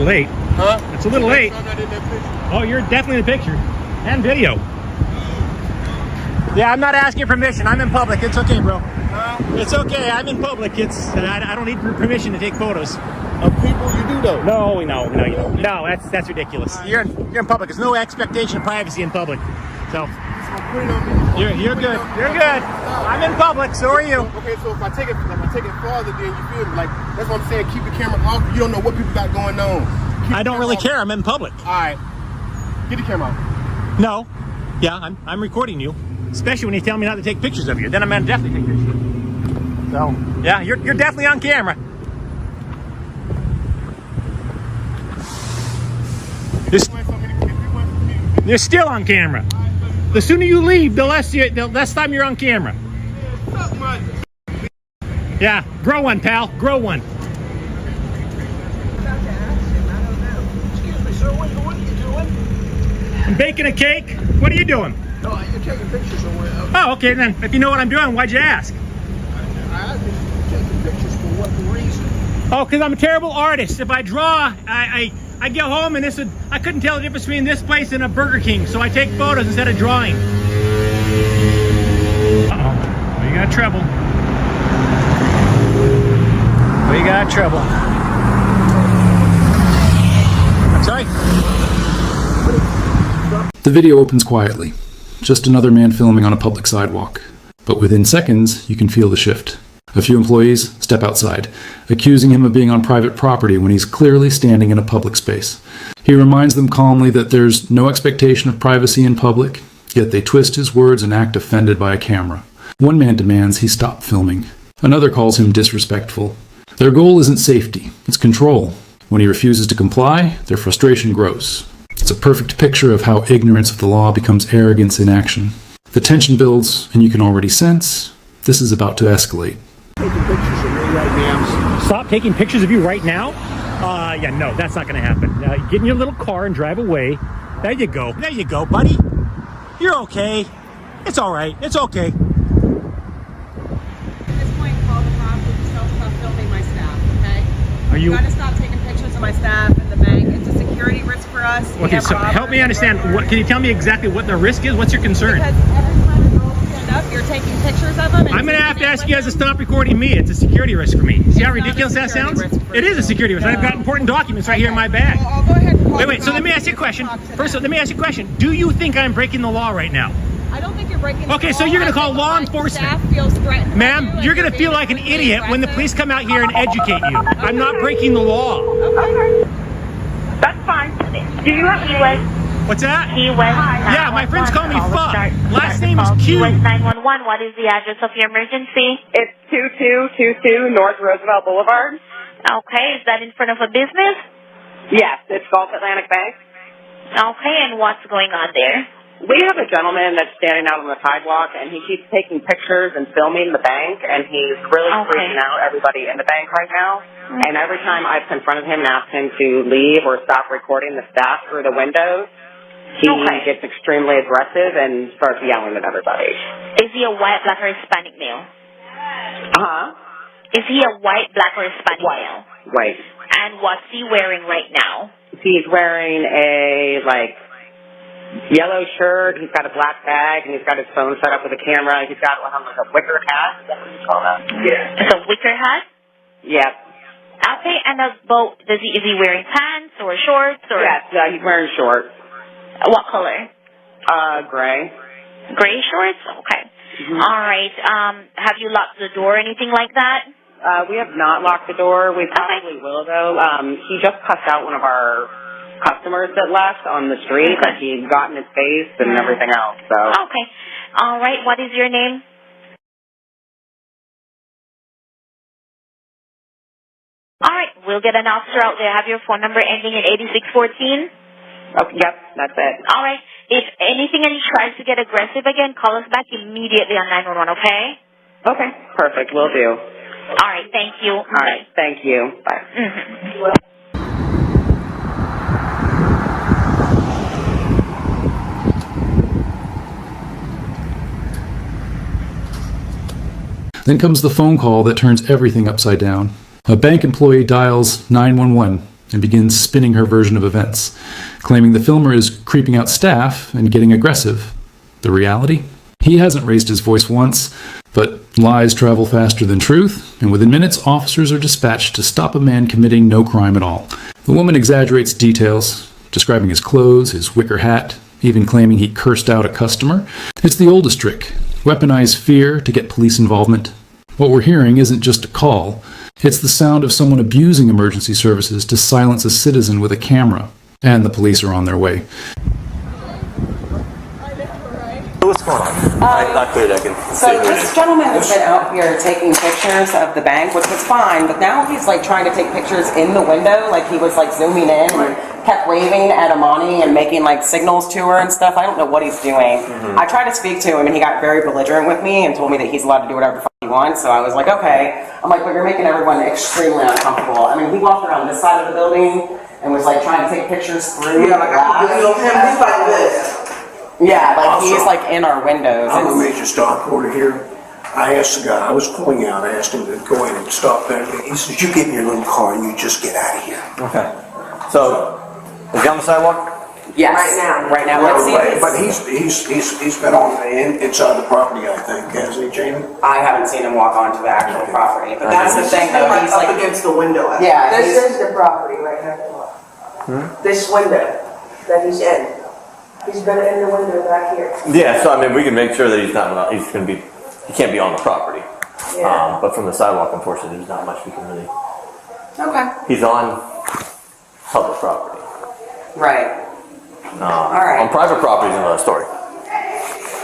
late. Huh? It's a little late. I'm not in that picture. Oh, you're definitely in the picture. And video. Yeah, I'm not asking permission. I'm in public. It's okay, bro. It's okay. I'm in public. I don't need permission to take photos. Of people you do though. No, you don't. No, that's ridiculous. You're in public. There's no expectation of privacy in public. So you're good. You're good. I'm in public. So are you. Okay, so if I take it farther, then you feel me? Like that's what I'm saying. Keep the camera off. You don't know what people got going on. I don't really care. I'm in public. All right. Get the camera off. No. Yeah, I'm recording you. Especially when you tell me not to take pictures of you. Then I'm gonna definitely take pictures of you. So yeah, you're definitely on camera. You're still on camera. The sooner you leave, the less time you're on camera. Yeah, grow one, pal. Grow one. Excuse me, sir. What are you doing? I'm baking a cake. What are you doing? No, you're taking pictures of where. Oh, okay then. If you know what I'm doing, why'd you ask? I asked you taking pictures for what reason? Oh, because I'm a terrible artist. If I draw, I get home and I couldn't tell the difference between this place and a Burger King, so I take photos instead of drawing. Uh-oh. We got trouble. We got trouble. I'm sorry. The video opens quietly. Just another man filming on a public sidewalk. But within seconds, you can feel the shift. A few employees step outside, accusing him of being on private property when he's clearly standing in a public space. He reminds them calmly that there's no expectation of privacy in public, yet they twist his words and act offended by a camera. One man demands he stop filming. Another calls him disrespectful. Their goal isn't safety, it's control. When he refuses to comply, their frustration grows. It's a perfect picture of how ignorance of the law becomes arrogance in action. The tension builds, and you can already sense this is about to escalate. Taking pictures of me right now. Stop taking pictures of you right now? Yeah, no, that's not going to happen. Get in your little car and drive away. There you go. There you go, buddy. You're okay. It's all right. It's okay. At this point, call the cops and stop filming my staff, okay? You gotta stop taking pictures of my staff and the bank. It's a security risk for us. Okay, so help me understand. Can you tell me exactly what the risk is? What's your concern? Because every time a girl stand up, you're taking pictures of them. I'm going to have to ask you guys to stop recording me. It's a security risk for me. See how ridiculous that sounds? It is a security risk. I've got important documents right here in my bag. I'll go ahead and call Wait, so let me ask you a question. First, let me ask you a question. Do you think I'm breaking the law right now? I don't think you're breaking the law. Okay, so you're going to call law enforcement. Staff feels threatened. Ma'am, you're going to feel like an idiot when the police come out here and educate you. I'm not breaking the law. Okay. That's fine. Do you have Key West? What's that? Key West. Yeah, my friends call me Fuck. Last name is Q. Key West 911. What is the address of your emergency? It's 2222 North Roosevelt Boulevard. Okay, is that in front of a business? Yes, it's Gulf Atlantic Bank. Okay, and what's going on there? We have a gentleman that's standing out on the sidewalk, and he keeps taking pictures and filming the bank, and he's really freaking out everybody in the bank right now. And every time I've confronted him and asked him to leave or stop recording the staff through the windows, he gets extremely aggressive and starts yelling at everybody. Is he a white, black, or Hispanic male? Is he a white, black, or Hispanic male? White. And what's he wearing right now? He's wearing a, yellow shirt. He's got a black bag, and he's got his phone set up with a camera. He's got a wicker hat. Is that what you call that? Yeah. It's a wicker hat? Yep. Okay, and is he wearing pants or shorts? Or? Yes, he's wearing shorts. What color? Gray. Gray shorts? Okay. All right. Have you locked the door or anything like that? We have not locked the door. We probably will, though. He just cussed out one of our customers that left on the street. He got in his face and everything else. So. Okay. All right. What is your name? All right. We'll get an officer out there. Have your phone number ending in 8614? Okay, yep, that's it. All right. If anything and he tries to get aggressive again, call us back immediately on 911, okay? Okay, perfect. Will do. All right. Thank you. All right. Thank you. Bye. Then comes the phone call that turns everything upside down. A bank employee dials 911 and begins spinning her version of events, claiming the filmer is creeping out staff and getting aggressive. The reality? He hasn't raised his voice once, but lies travel faster than truth, and within minutes, officers are dispatched to stop a man committing no crime at all. The woman exaggerates details, describing his clothes, his wicker hat, even claiming he cursed out a customer. It's the oldest trick: weaponize fear to get police involvement. What we're hearing isn't just a call. It's the sound of someone abusing emergency services to silence a citizen with a camera. And the police are on their way. What's going on? Not clear that I can So this gentleman has been out here taking pictures of the bank, which was fine, but now he's like trying to take pictures in the window, like he was like zooming in and kept waving at Amani and making like signals to her and stuff. I don't know what he's doing. I tried to speak to him and he got very belligerent with me and told me that he's allowed to do whatever the fuck he wants. So I was like, okay. I'm like, but you're making everyone extremely uncomfortable. I mean, he walked around this side of the building and was like trying to take pictures through. Yeah, like I can video him. He's like this. Yeah, like he's like in our windows. I'm a major stock order here. I asked the guy, I was pulling out, I asked him to go in and stop there. He says, you get in your little car and you just get out of here. Okay. So, is he on the sidewalk? Yes. Right now. Let's see. But he's been on the inside the property, I think, hasn't he, Jamie? I haven't seen him walk onto the actual property, but that's the thing though. He's Up like against the window. yeah. This is the property right here. This window that he's in. He's been in the window back here. Yeah, so I mean, we can make sure that he's not allowed, he can't be on the property. Yeah. But from the sidewalk, unfortunately, there's not much we can really. Okay. He's on public property. Right. All right. On private property is another story.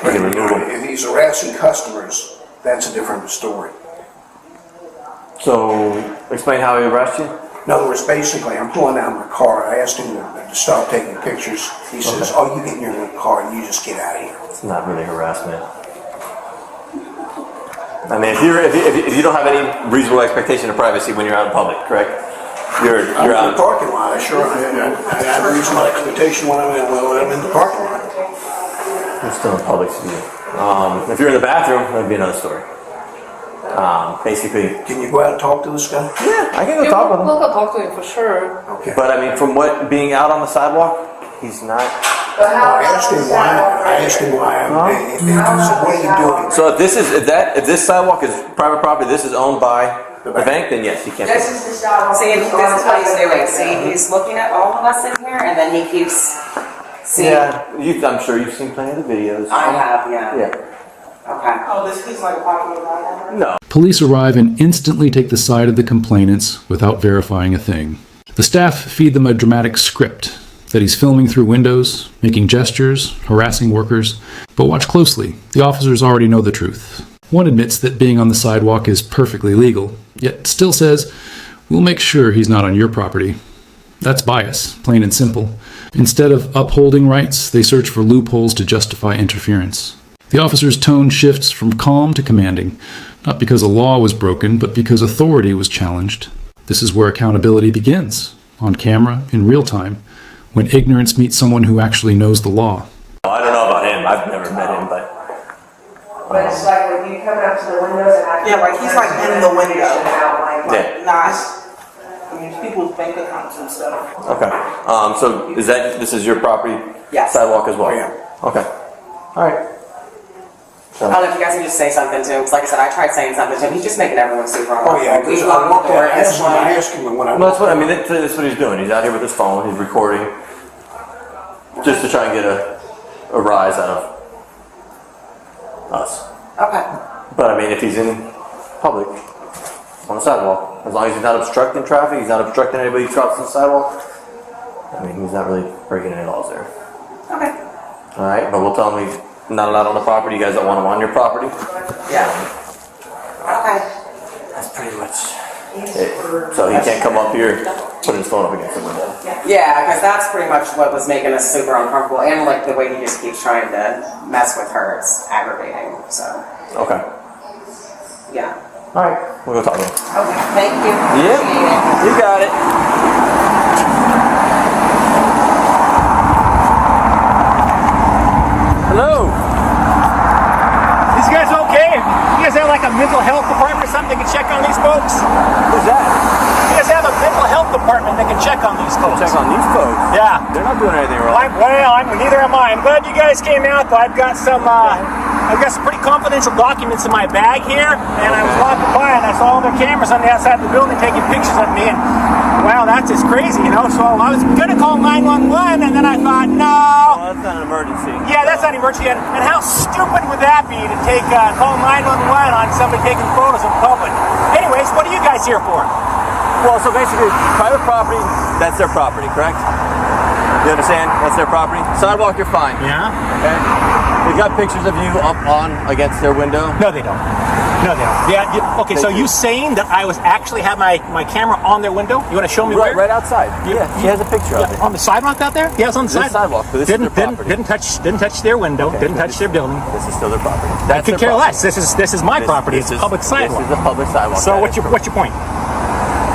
We can remove him. If he's harassing customers, that's a different story. So, explain how he arrested you? In other words, basically, I'm pulling out my car. I asked him to stop taking pictures. He says, oh, you get in your little car and you just get out of here. It's not really harassment. I mean, if you don't have any reasonable expectation of privacy when you're out in public, correct? You're I'm out in the parking lot. I have a reasonable expectation when I'm in the parking lot. You're still in public view. If you're in the bathroom, that'd be another story. Basically, Can you go out and talk to this guy? yeah, I can go talk with him. We'll go talk to him for sure. Okay. But I mean, from what being out on the sidewalk, he's not. I asked him why. He said, what are you doing? So if this sidewalk is private property, this is owned by the bank, then yes, he can't. This is the style. See, this is what he's doing. See, he's looking at all of us in here, and then he keeps. See, Yeah, I'm sure you've seen plenty of the videos. I have. Yeah. Yeah. Okay. Oh, he's like walking around. No. Police arrive and instantly take the side of the complainants without verifying a thing. The staff feed them a dramatic script that he's filming through windows, making gestures, harassing workers. But watch closely. The officers already know the truth. One admits that being on the sidewalk is perfectly legal, yet still says, we'll make sure he's not on your property. That's bias, plain and simple. Instead of upholding rights, they search for loopholes to justify interference. The officer's tone shifts from calm to commanding, not because a law was broken, but because authority was challenged. This is where accountability begins, on camera, in real time, when ignorance meets someone who actually knows the law. I don't know about him. I've never met him, but But it's like when you come up to the windows and I. Yeah, like he's like in the window. yeah. Not, I mean, people's bank accounts and stuff. Okay. So this is your property? Yes. Sidewalk as well? Yeah. Okay. All right. I don't know if you guys can just say something to him, because like I said, I tried saying something to him. He's just making everyone super uncomfortable. Oh, yeah, because We I walked walked the door out, at this I point. asked him when I Well, that's what I mean. That's what he's doing. He's out here with his phone. He's recording, just to try and get a rise out of us. Okay. But I mean, if he's in public on the sidewalk, as long as he's not obstructing traffic, he's not obstructing anybody who crosses the sidewalk. I mean, he's not really breaking any laws there. Okay. All right, but we'll tell him he's not allowed on the property. You guys don't want him on your property. Yeah. Okay. That's pretty much it. So he can't come up here, put his phone up against the window. Yeah, because that's pretty much what was making us super uncomfortable, and like the way he just keeps trying to mess with her, it's aggravating. So. Okay. Yeah. All right, we'll go talk to him. Okay. Thank you. Yep, you got it. Hello. These guys guys okay? You guys have like a mental health department or something that can check on these folks? Who's that? You guys have a mental health department that can check on these folks? Check on these folks? Yeah. They're not doing anything wrong. Neither am I. I'm glad you guys came out, but I've got some pretty confidential documents in my bag here, and I was walking by and I saw all their cameras on the outside of the building taking pictures of me, and wow, that's just crazy, you know? So I was gonna call 911, and then I thought, no. Well, that's not an emergency. Yeah, that's not an emergency. And how stupid would that be to call 911 on somebody taking photos in public? Anyways, what are you guys here for? Well, so basically, private property, that's their property, correct? You understand? That's their property. Sidewalk, you're fine. Yeah. Okay. They've got pictures of you up on against their window. No, they don't. No, they don't. Yeah. Okay. So you saying that I was actually have my camera on their window? You want to show me where? Right outside. Yeah. She has a picture of it on the sidewalk out there. Yeah, it's on the sidewalk. But this is their property. Didn't touch their window. Okay, didn't touch their building. This is still their property. I could care less. This is my property. It's a public sidewalk. This is a public sidewalk. So what's your point?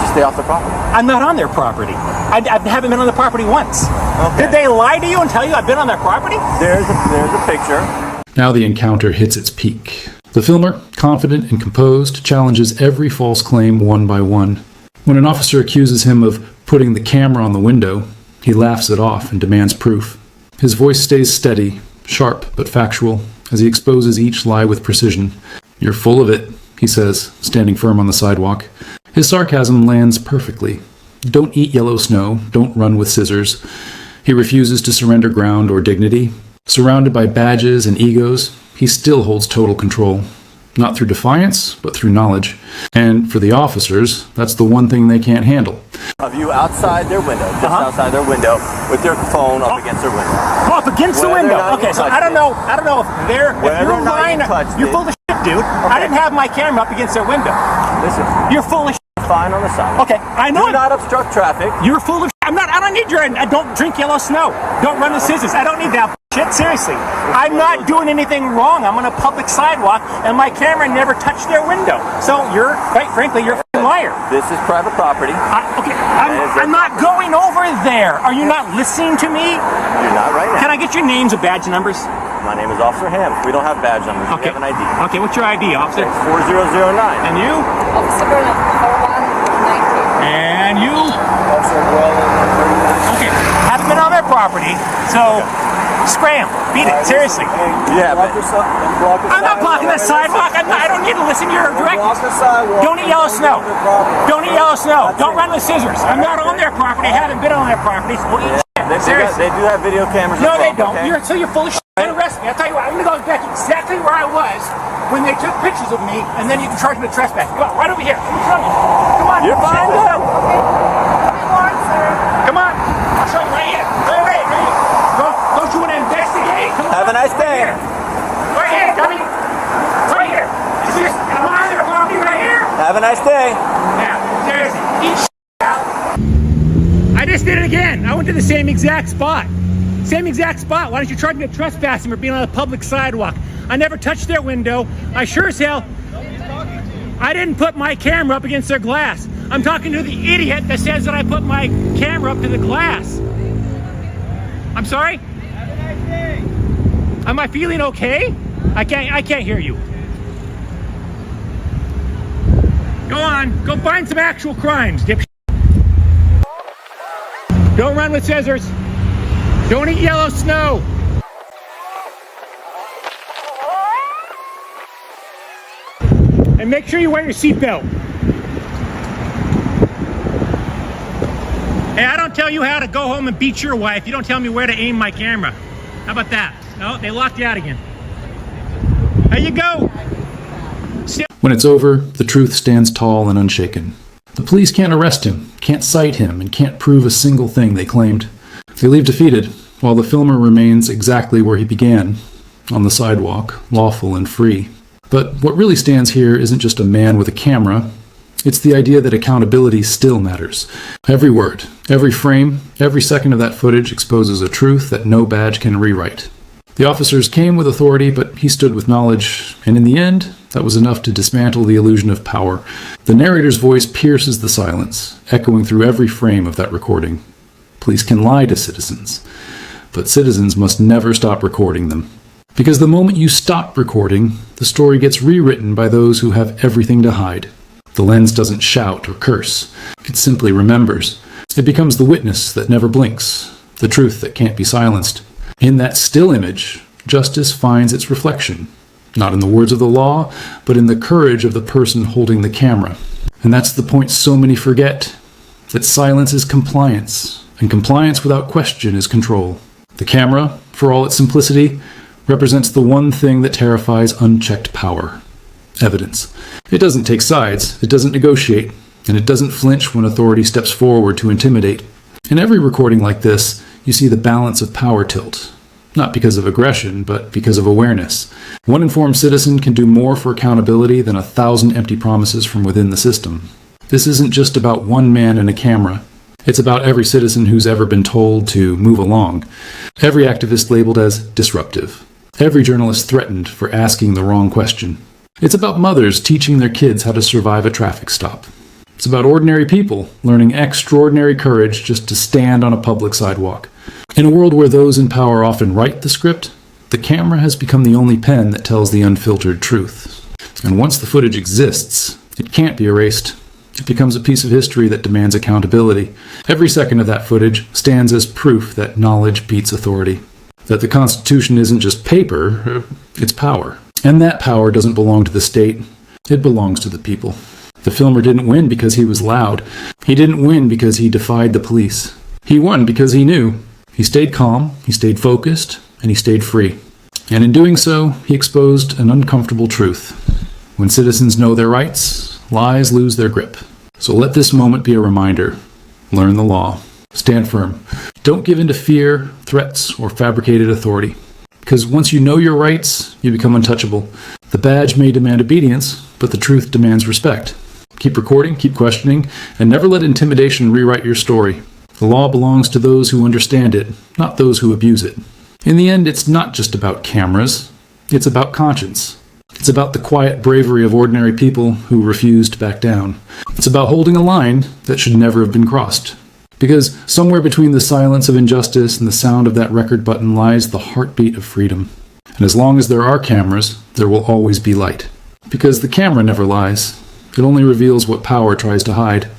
Just stay off the property. I'm not on their property. I haven't been on the property once. Okay. Did they lie to you and tell you I've been on their property? There's a picture. Now the encounter hits its peak. The filmer, confident and composed, challenges every false claim one by one. When an officer accuses him of putting the camera on the window, he laughs it off and demands proof. His voice stays steady, sharp but factual, as he exposes each lie with precision. "You're full of it," he says, standing firm on the sidewalk. His sarcasm lands perfectly. Don't eat yellow snow, don't run with scissors. He refuses to surrender ground or dignity. Surrounded by badges and egos, he still holds total control. Not through defiance, but through knowledge. And for the officers, that's the one thing they can't handle. Of you outside their window, just outside their window, with their phone up against their window. Up against the window. Okay, so I don't know if they're if you're lying. You're full of shit, dude. Okay. I didn't have my camera up against their window. Listen, you're full of shit. Fine on the sidewalk. Okay, I know. Do not obstruct traffic. You're full of shit. I don't need your. I don't drink yellow snow. Don't run with scissors. I don't need that shit. Seriously, I'm not doing anything wrong. I'm on a public sidewalk, and my camera never touched their window. So quite frankly, you're a liar. This is private property. I'm not going over there. Are you not listening to me? You're not right now. Can I get your names and badge numbers? My name is Officer Ham. We don't have badge numbers. Okay. We have an ID. Okay, what's your ID, officer? It's 4009. And you? Officer Burnham, 4119. And you? Officer Okay, haven't been on their property, so scram, beat it, seriously. Yeah, but I'm not blocking the sidewalk. I don't need to listen to your directives. Don't eat yellow snow. Don't eat yellow snow. Don't run with scissors. I'm not on their property. I haven't been on their property. So eat shit. Seriously. They do have video cameras. No, they don't. Okay? You're full of shit. Don't arrest me. I'll tell you what. I'm going to go back exactly where I was when they took pictures of me, and then you can charge me with trespassing. Come on, right over here. Let me show you. Come on. You're fine, though. Come on. I'll show you right here. Right here. Don't you want to investigate? Come on. Have a nice day. Right here, dummy. Right here. I'm on their property right here. Have a nice day. Now, seriously, eat shit out. I just did it again. I went to the same exact spot. Same exact spot. Why don't you charge me with trespassing for being on a public sidewalk? I never touched their window. I sure as hell. I didn't put my camera up against their glass. I'm talking to the idiot that says that I put my camera up to the glass. I'm sorry? Have a nice day. Am I feeling okay? I can't hear you. Go on, go find some actual crimes, dipshit. Don't run with scissors. Don't eat yellow snow. And make sure you wear your seatbelt. Hey, I don't tell you how to go home and beat your wife. You don't tell me where to aim my camera. How about that? No, they locked you out again. There you go. When it's over, the truth stands tall and unshaken. The police can't arrest him, can't cite him, and can't prove a single thing they claimed. They leave defeated, while the filmer remains exactly where he began, on the sidewalk, lawful and free. But what really stands here isn't just a man with a camera. It's the idea that accountability still matters. Every word, every frame, every second of that footage exposes a truth that no badge can rewrite. The officers came with authority, but he stood with knowledge, and in the end, that was enough to dismantle the illusion of power. The narrator's voice pierces the silence, echoing through every frame of that recording. Police can lie to citizens, but citizens must never stop recording them. Because the moment you stop recording, the story gets rewritten by those who have everything to hide. The lens doesn't shout or curse. It simply remembers. It becomes the witness that never blinks, the truth that can't be silenced. In that still image, justice finds its reflection, not in the words of the law, but in the courage of the person holding the camera. And that's the point so many forget, that silence is compliance, and compliance without question is control. The camera, for all its simplicity, represents the one thing that terrifies unchecked power: evidence. It doesn't take sides, it doesn't negotiate, and it doesn't flinch when authority steps forward to intimidate. In every recording like this, you see the balance of power tilt. Not because of aggression, but because of awareness. One informed citizen can do more for accountability than 1,000 empty promises from within the system. This isn't just about one man and a camera. It's about every citizen who's ever been told to move along. Every activist labeled as disruptive. Every journalist threatened for asking the wrong question. It's about mothers teaching their kids how to survive a traffic stop. It's about ordinary people learning extraordinary courage just to stand on a public sidewalk. In a world where those in power often write the script, the camera has become the only pen that tells the unfiltered truth. And once the footage exists, it can't be erased. It becomes a piece of history that demands accountability. Every second of that footage stands as proof that knowledge beats authority. That the Constitution isn't just paper, it's power. And that power doesn't belong to the state, it belongs to the people. The filmer didn't win because he was loud. He didn't win because he defied the police. He won because he knew. He stayed calm, he stayed focused, and he stayed free. And in doing so, he exposed an uncomfortable truth. When citizens know their rights, lies lose their grip. So let this moment be a reminder. Learn the law. Stand firm. Don't give in to fear, threats, or fabricated authority. Because once you know your rights, you become untouchable. The badge may demand obedience, but the truth demands respect. Keep recording, keep questioning, and never let intimidation rewrite your story. The law belongs to those who understand it, not those who abuse it. In the end, it's not just about cameras. It's about conscience. It's about the quiet bravery of ordinary people who refuse to back down. It's about holding a line that should never have been crossed. Because somewhere between the silence of injustice and the sound of that record button lies the heartbeat of freedom. And as long as there are cameras, there will always be light. Because the camera never lies. It only reveals what power tries to hide.